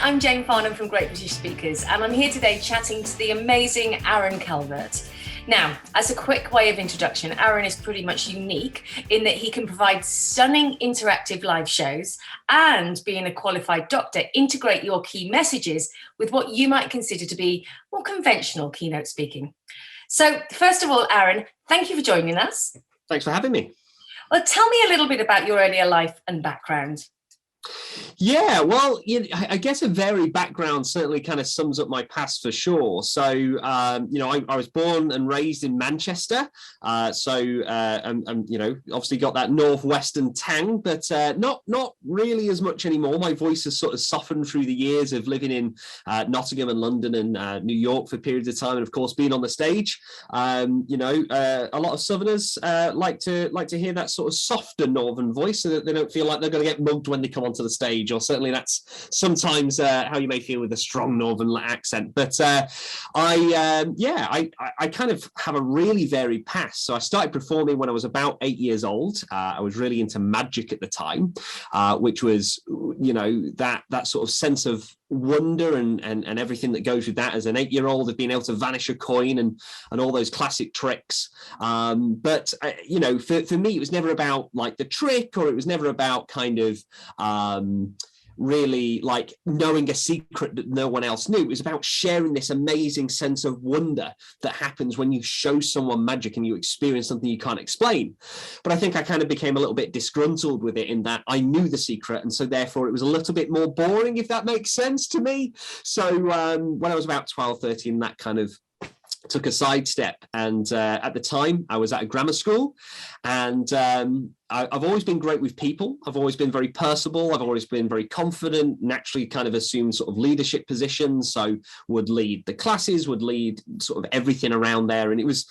I'm Jane Farnham from Great British Speakers, and I'm here today chatting to the amazing Aaron Calvert. Now, as a quick way of introduction, Aaron is pretty much unique in that he can provide stunning interactive live shows and, being a qualified doctor, integrate your key messages with what you might consider to be more conventional keynote speaking. So, first of all, Aaron, thank you for joining us. Thanks for having me. Well, tell me a little bit about your earlier life and background. Yeah, well, I guess a varied background certainly kind of sums up my past for sure. So, I was born and raised in Manchester. Obviously got that northwestern tang, but not really as much anymore. My voice has sort of softened through the years of living in Nottingham and London and New York for periods of time, and of course being on the stage. A lot of Southerners like to hear that sort of softer northern voice, so that they don't feel like they're going to get mugged when they come onto the stage, or certainly that's sometimes how you may feel with a strong northern accent. But I kind of have a really varied past. So I started performing when I was about 8 years old. I was really into magic at the time, which was, that sort of sense of wonder and everything that goes with that as an 8-year-old, of being able to vanish a coin and all those classic tricks. For me, it was never about like the trick, or it was never about kind of really like knowing a secret that no one else knew. It was about sharing this amazing sense of wonder that happens when you show someone magic and you experience something you can't explain. But I think I kind of became a little bit disgruntled with it, in that I knew the secret, and so therefore it was a little bit more boring, if that makes sense to me. So when I was about 12, 13, that kind of took a sidestep, and at the time I was at a grammar school, and I've always been great with people. I've always been very personable. I've always been very confident, naturally kind of assumed sort of leadership positions, so would lead the classes, would lead sort of everything around there, and it was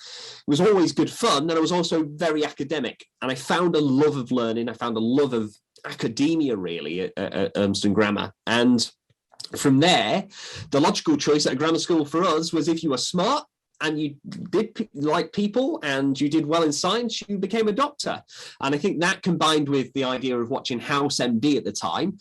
always good fun. And I was also very academic, and I found a love of learning. I found a love of academia really at Urmston Grammar. And from there, the logical choice at a grammar school for us was, if you were smart and you did like people and you did well in science, you became a doctor. And I think that, combined with the idea of watching House MD at the time,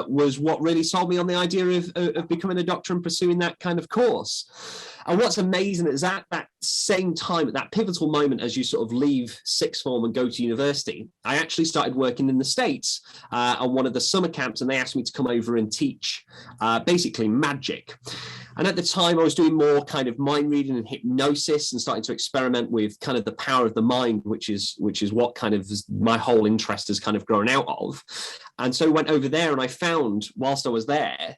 was what really sold me on the idea of becoming a doctor and pursuing that kind of course. And what's amazing is at that same time, at that pivotal moment, as you sort of leave sixth form and go to university, I actually started working in the States on one of the summer camps, and they asked me to come over and teach basically magic. And at the time, I was doing more kind of mind reading and hypnosis, and starting to experiment with kind of the power of the mind, which is what kind of my whole interest has kind of grown out of. And so I went over there, and I found, whilst I was there,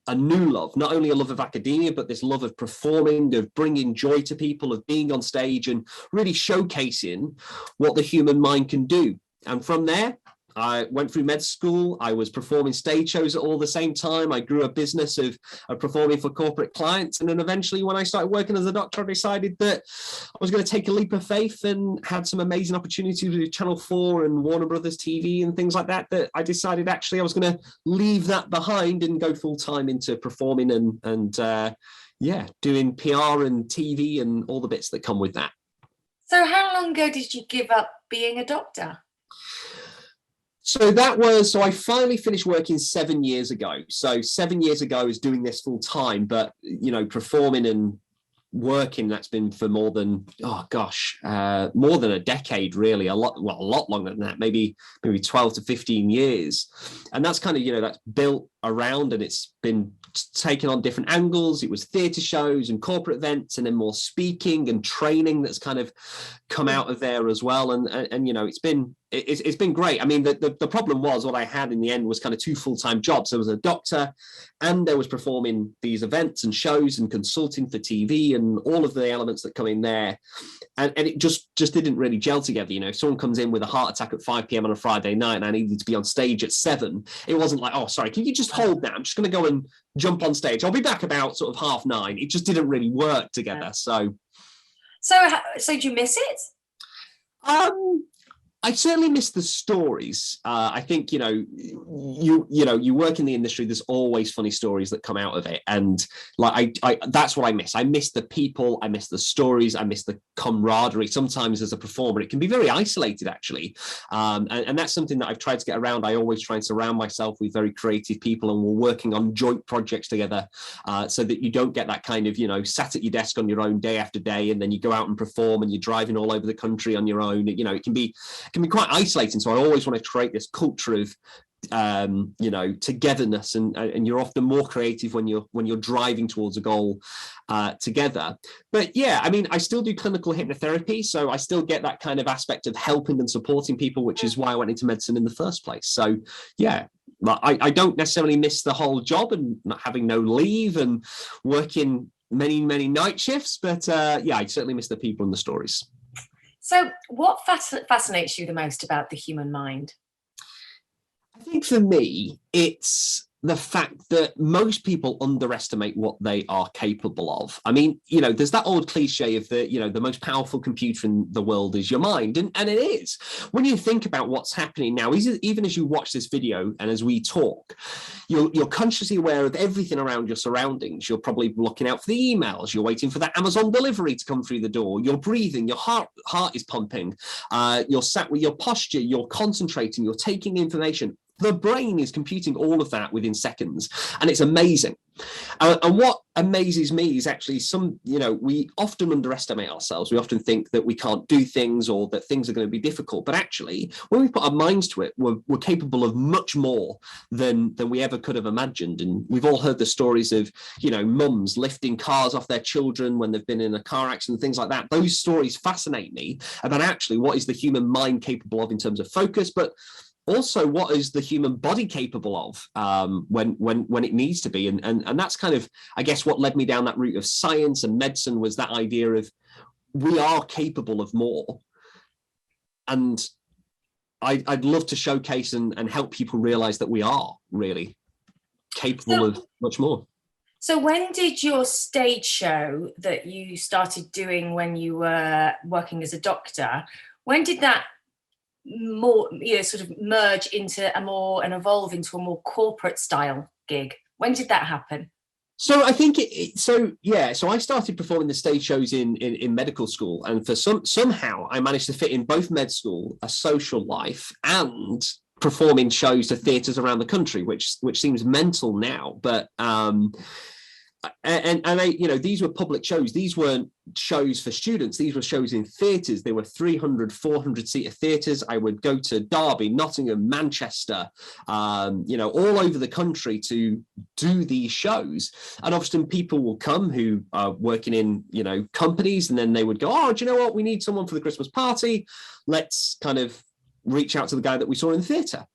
a new love, not only a love of academia, but this love of performing, of bringing joy to people, of being on stage and really showcasing what the human mind can do. And from there, I went through med school. I was performing stage shows at all the same time. I grew a business of performing for corporate clients. And then eventually, when I started working as a doctor, I decided that I was going to take a leap of faith, and had some amazing opportunities with Channel 4 and Warner Brothers TV and things like that, that I decided actually I was going to leave that behind and go full time into performing and doing PR and TV and all the bits that come with that. So how long ago did you give up being a doctor? So I finally finished working 7 years ago. So 7 years ago I was doing this full time, but, performing and working, that's been for more than a decade, really. A lot longer than that, maybe 12 to 15 years. And that's kind of, that's built around, and it's been taken on different angles. It was theatre shows and corporate events, and then more speaking and training that's kind of come out of there as well. And it's been great. I mean, the problem was, what I had in the end was kind of two full-time jobs. There was a doctor, and there was performing these events and shows and consulting for TV and all of the elements that come in there. And it just didn't really gel together. If someone comes in with a heart attack at 5 p.m. on a Friday night and I needed to be on stage at 7, it wasn't like, oh, sorry, can you just hold that? I'm just going to go and jump on stage. I'll be back about sort of 9:30. It just didn't really work together. So do you miss it? I certainly miss the stories. I think, you work in the industry, there's always funny stories that come out of it. And like, I that's what I miss. I miss the people, I miss the stories, I miss the camaraderie. Sometimes as a performer, it can be very isolated, actually. And that's something that I've tried to get around. I always try and surround myself with very creative people, and we're working on joint projects together, so that you don't get that kind of, sat at your desk on your own day after day, and then you go out and perform and you're driving all over the country on your own. It can be quite isolating. So I always want to create this culture of togetherness, and you're often more creative when you're driving towards a goal together. But yeah, I mean, I still do clinical hypnotherapy, so I still get that kind of aspect of helping and supporting people, which is why I went into medicine in the first place. So yeah, I don't necessarily miss the whole job and not having no leave and working many night shifts, but yeah, I certainly miss the people and the stories. So what fascinates you the most about the human mind? I think for me, it's the fact that most people underestimate what they are capable of. I mean, there's that old cliche of the most powerful computer in the world is your mind. And it is. When you think about what's happening now, even as you watch this video and as we talk, you're consciously aware of everything around your surroundings. You're probably looking out for the emails. You're waiting for that Amazon delivery to come through the door. You're breathing. Your heart is pumping. You're sat with your posture. You're concentrating. You're taking information. The brain is computing all of that within seconds, and it's amazing. And what amazes me is actually we often underestimate ourselves. We often think that we can't do things or that things are going to be difficult. But actually, when we put our minds to it, we're capable of much more than we ever could have imagined. And we've all heard the stories of, mums lifting cars off their children when they've been in a car accident, things like that. Those stories fascinate me about actually what is the human mind capable of in terms of focus, but also what is the human body capable of when it needs to be. And that's kind of, I guess, what led me down that route of science and medicine, was that idea of we are capable of more. And I'd love to showcase and help people realize that we are really capable of much more. So when did your stage show that you started doing when you were working as a doctor, when did that more sort of merge into and evolve into a more corporate style gig? When did that happen? So I think so I started performing the stage shows in medical school, and for somehow I managed to fit in both med school, a social life, and performing shows to theatres around the country, which seems mental now, but these were public shows. These weren't shows for students. These were shows in theatres. There were 300, 400 seater theatres. I would go to Derby, Nottingham, Manchester, all over the country to do these shows. And often people will come who are working in, companies, and then they would go, oh, do you know what? We need someone for the Christmas party. Let's kind of reach out to the guy that we saw in the theatre.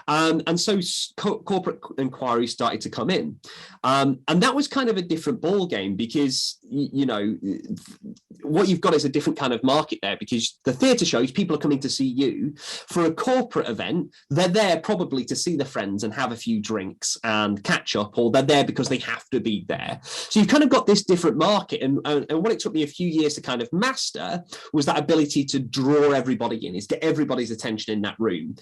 And so corporate inquiries started to come in. And that was kind of a different ball game, because, what you've got is a different kind of market there, because the theatre shows, people are coming to see you. For a corporate event, they're there probably to see the friends and have a few drinks and catch up, or they're there because they have to be there. So you've kind of got this different market. And what it took me a few years to kind of master was that ability to draw everybody in, is get everybody's attention in that room.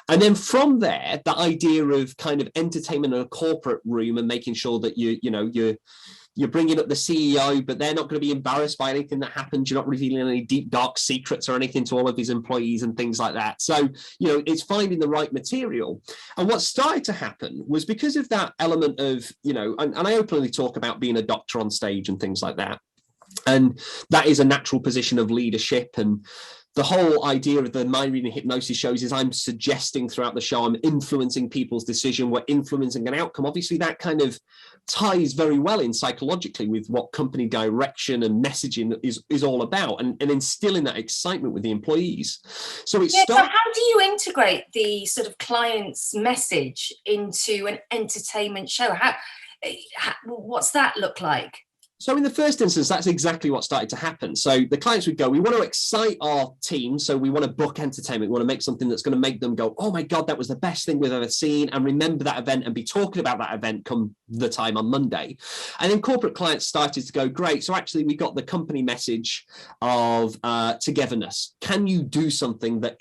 And then from there, the idea of kind of entertainment in a corporate room and making sure that you're bringing up the CEO, but they're not going to be embarrassed by anything that happens. You're not revealing any deep, dark secrets or anything to all of his employees and things like that. So, it's finding the right material. And what started to happen was, because of that element of, and I openly talk about being a doctor on stage and things like that. And that is a natural position of leadership. And the whole idea of the mind reading hypnosis shows is I'm suggesting throughout the show, I'm influencing people's decision, we're influencing an outcome. Obviously, that kind of ties very well in psychologically with what company direction and messaging is all about, and instilling that excitement with the employees. So so how do you integrate the sort of client's message into an entertainment show? What's that look like? So in the first instance, that's exactly what started to happen. So the clients would go, we want to excite our team. So we want to book entertainment. We want to make something that's going to make them go, oh my God, that was the best thing we've ever seen. And remember that event and be talking about that event come the time on Monday. And then corporate clients started to go, great. So actually we got the company message of togetherness. Can you do something that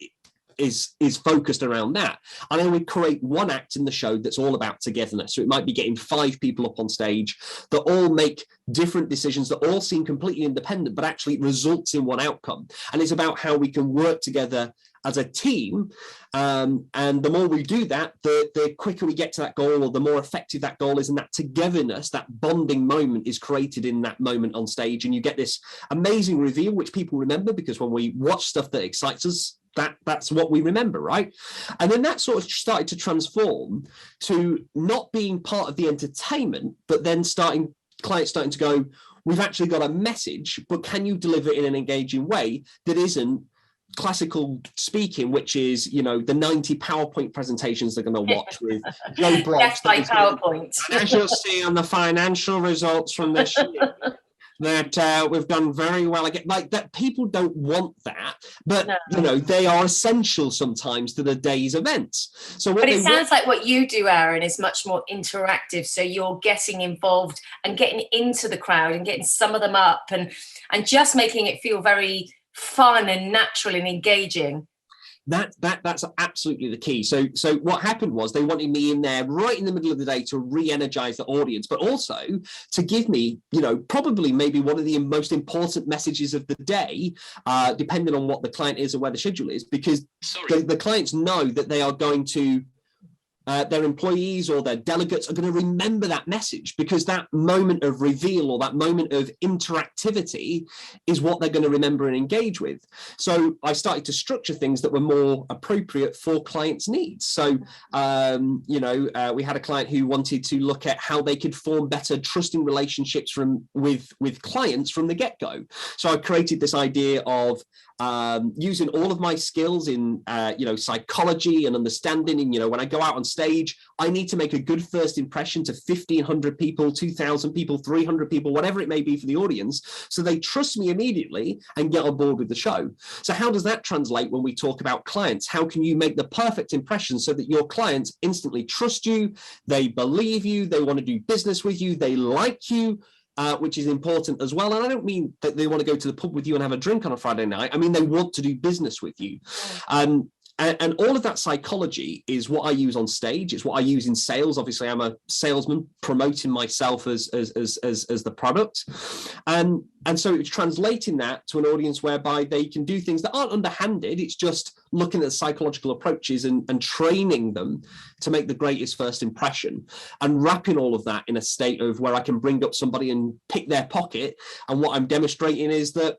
is focused around that. And then we create one act in the show that's all about togetherness. So it might be getting 5 people up on stage that all make different decisions that all seem completely independent, but actually results in one outcome. And it's about how we can work together as a team. And the more we do that, the quicker we get to that goal, or the more effective that goal is. And that togetherness, that bonding moment is created in that moment on stage. And you get this amazing reveal, which people remember, because when we watch stuff that excites us, that's what we remember, right? And then that sort of started to transform to not being part of the entertainment, but then clients starting to go, we've actually got a message, but can you deliver it in an engaging way that isn't classical speaking, which is, the 90 PowerPoint presentations they're going to watch with Joe Blogs. That's my PowerPoint. As you'll see on the financial results from this year, that we've done very well again. Like that, people don't want that, but no. They are essential sometimes to the day's events. So, but it sounds like what you do, Aaron, is much more interactive. So you're getting involved and getting into the crowd and getting some of them up and just making it feel very fun and natural and engaging. That's absolutely the key. So what happened was they wanted me in there right in the middle of the day to re-energize the audience, but also to give me, probably maybe one of the most important messages of the day, depending on what the client is or where the schedule is, because the clients know that they are going to their employees or their delegates are going to remember that message, because that moment of reveal or that moment of interactivity is what they're going to remember and engage with. So I started to structure things that were more appropriate for clients' needs. So, we had a client who wanted to look at how they could form better trusting relationships with clients from the get-go. So I created this idea of using all of my skills in psychology and understanding, and when I go out on stage, I need to make a good first impression to 1,500 people, 2,000 people, 300 people, whatever it may be for the audience, so they trust me immediately and get on board with the show. So how does that translate when we talk about clients? How can you make the perfect impression so that your clients instantly trust you, they believe you, they want to do business with you, they like you, which is important as well. And I don't mean that they want to go to the pub with you and have a drink on a Friday night. I mean, they want to do business with you. And all of that psychology is what I use on stage. It's what I use in sales. Obviously, I'm a salesman promoting myself as the product. And so it's translating that to an audience whereby they can do things that aren't underhanded. It's just looking at psychological approaches and training them to make the greatest first impression, and wrapping all of that in a state of where I can bring up somebody and pick their pocket. And what I'm demonstrating is that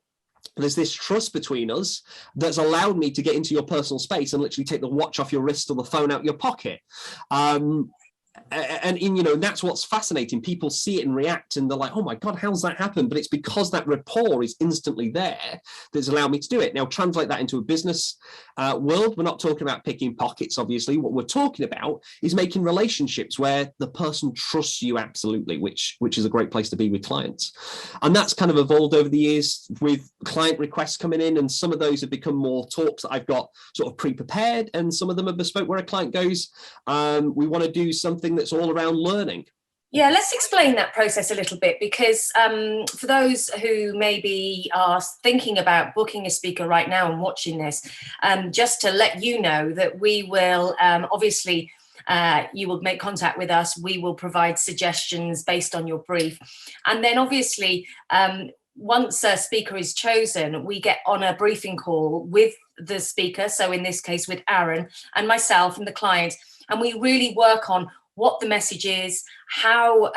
there's this trust between us that's allowed me to get into your personal space and literally take the watch off your wrist or the phone out your pocket. And that's what's fascinating. People see it and react, and they're like, oh my God, how's that happen? But it's because that rapport is instantly there that's allowed me to do it. Now, translate that into a business world. We're not talking about picking pockets, obviously. What we're talking about is making relationships where the person trusts you absolutely, which is a great place to be with clients. And that's kind of evolved over the years with client requests coming in, and some of those have become more talks that I've got sort of pre-prepared, and some of them are bespoke, where a client goes, we want to do something that's all around learning. Yeah, let's explain that process a little bit, because for those who maybe are thinking about booking a speaker right now and watching this, just to let you know that we will obviously you will make contact with us. We will provide suggestions based on your brief. And then obviously, once a speaker is chosen, we get on a briefing call with the speaker. So in this case, with Aaron and myself and the client, and we really work on what the message is, how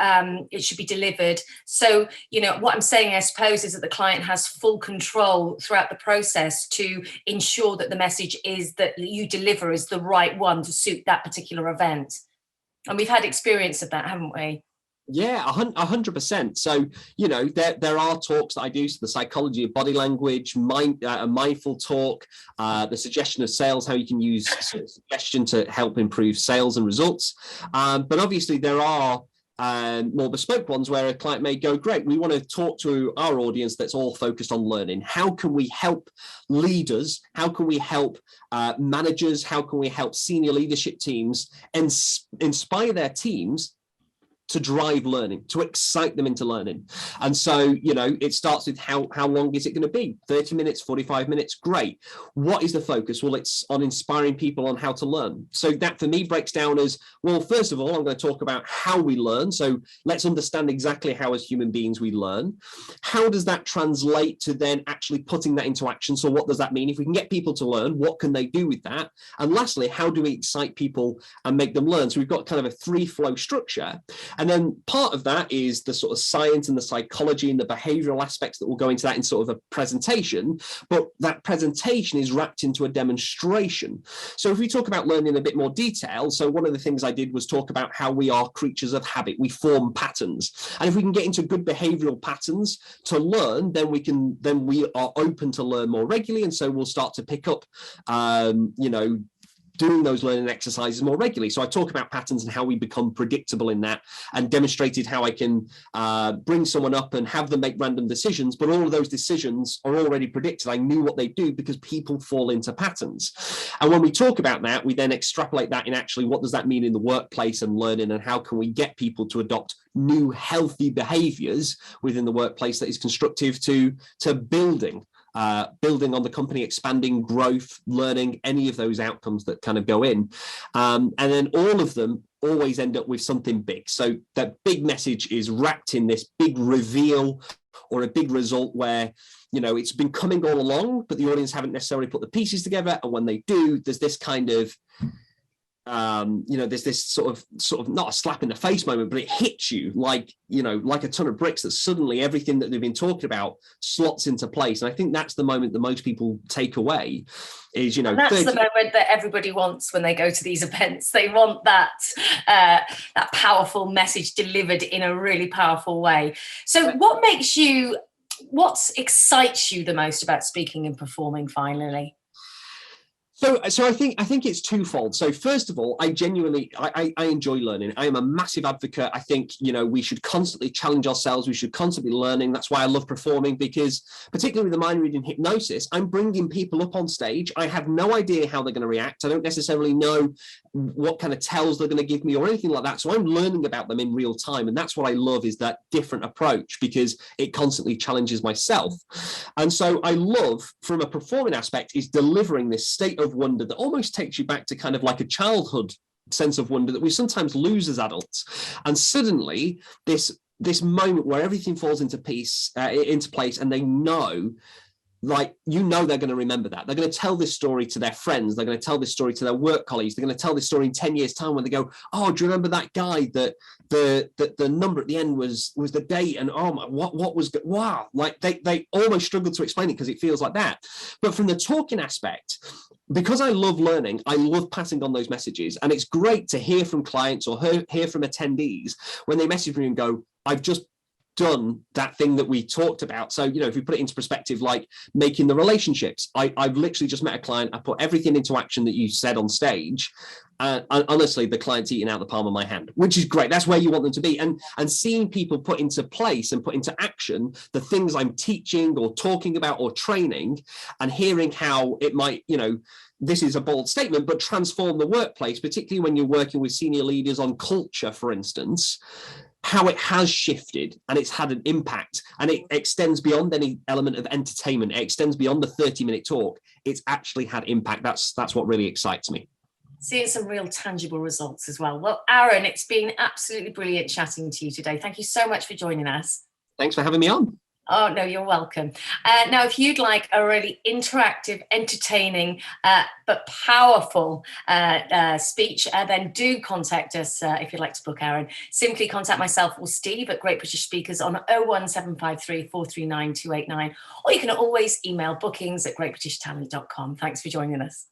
it should be delivered. So, what I'm saying, I suppose, is that the client has full control throughout the process to ensure that the message is that you deliver is the right one to suit that particular event. And we've had experience of that, haven't we? Yeah, 100%. So, there are talks that I do, so the psychology of body language, a mindful talk, the suggestion of sales, how you can use suggestion to help improve sales and results. But obviously there are more bespoke ones where a client may go, great, we want to talk to our audience that's all focused on learning. How can we help leaders? How can we help managers? How can we help senior leadership teams and inspire their teams to drive learning, to excite them into learning. And so, it starts with how long is it going to be? 30 minutes, 45 minutes? Great. What is the focus? Well, it's on inspiring people on how to learn. So that for me breaks down as, well, first of all, I'm going to talk about how we learn. So let's understand exactly how as human beings we learn. How does that translate to then actually putting that into action? So what does that mean? If we can get people to learn, what can they do with that? And lastly, how do we excite people and make them learn? So we've got kind of a 3-flow structure. And then part of that is the sort of science and the psychology and the behavioral aspects that will go into that in sort of a presentation. But that presentation is wrapped into a demonstration. So if we talk about learning in a bit more detail, so one of the things I did was talk about how we are creatures of habit. We form patterns. And if we can get into good behavioral patterns to learn, then we are open to learn more regularly. And so we'll start to pick up, doing those learning exercises more regularly. So I talk about patterns and how we become predictable in that, and demonstrated how I can bring someone up and have them make random decisions, but all of those decisions are already predicted. I knew what they do because people fall into patterns. And when we talk about that, we then extrapolate that in actually what does that mean in the workplace and learning, and how can we get people to adopt new healthy behaviors within the workplace that is constructive to building on the company, expanding, growth, learning, any of those outcomes that kind of go in. And then all of them always end up with something big. So that big message is wrapped in this big reveal or a big result where, it's been coming all along, but the audience haven't necessarily put the pieces together. And when they do, there's this kind of there's this sort of not a slap in the face moment, but it hits you like a ton of bricks, that suddenly everything that they've been talking about slots into place. And I think that's the moment that most people take away is, and that's 30... the moment that everybody wants when they go to these events. They want that powerful message delivered in a really powerful way. So what excites you the most about speaking and performing finally? So I think it's twofold. So first of all, I genuinely, I enjoy learning. I am a massive advocate. I think, we should constantly challenge ourselves. We should constantly be learning. That's why I love performing, because particularly with the mind reading hypnosis, I'm bringing people up on stage. I have no idea how they're going to react. I don't necessarily know what kind of tells they're going to give me or anything like that. So I'm learning about them in real time. And that's what I love, is that different approach, because it constantly challenges myself. And so I love, from a performing aspect, is delivering this state of wonder that almost takes you back to kind of like a childhood sense of wonder that we sometimes lose as adults. And suddenly this moment where everything falls into place, and they know, they're going to remember that. They're going to tell this story to their friends. They're going to tell this story to their work colleagues. They're going to tell this story in 10 years' time when they go, oh, do you remember that guy that the number at the end was the date? And oh my, what was, wow. Like they almost struggle to explain it because it feels like that. But from the talking aspect, because I love learning, I love passing on those messages. And it's great to hear from clients or hear from attendees when they message me and go, I've just done that thing that we talked about. So, if you put it into perspective, like making the relationships, I've literally just met a client. I put everything into action that you said on stage. And honestly, the client's eating out the palm of my hand, which is great. That's where you want them to be. And seeing people put into place and put into action the things I'm teaching or talking about or training, and hearing how it might, this is a bold statement, but transform the workplace, particularly when you're working with senior leaders on culture, for instance, how it has shifted and it's had an impact, and it extends beyond any element of entertainment. It extends beyond the 30-minute talk. It's actually had impact. That's what really excites me. Seeing some real tangible results as well. Well, Aaron, it's been absolutely brilliant chatting to you today. Thank you so much for joining us. Thanks for having me on. Oh, no, you're welcome. Now, if you'd like a really interactive, entertaining, but powerful speech, then do contact us if you'd like to book Aaron. Simply contact myself or Steve at Great British Speakers on 01753 439 289, or you can always email bookings@greatbritishtalent.com. Thanks for joining us.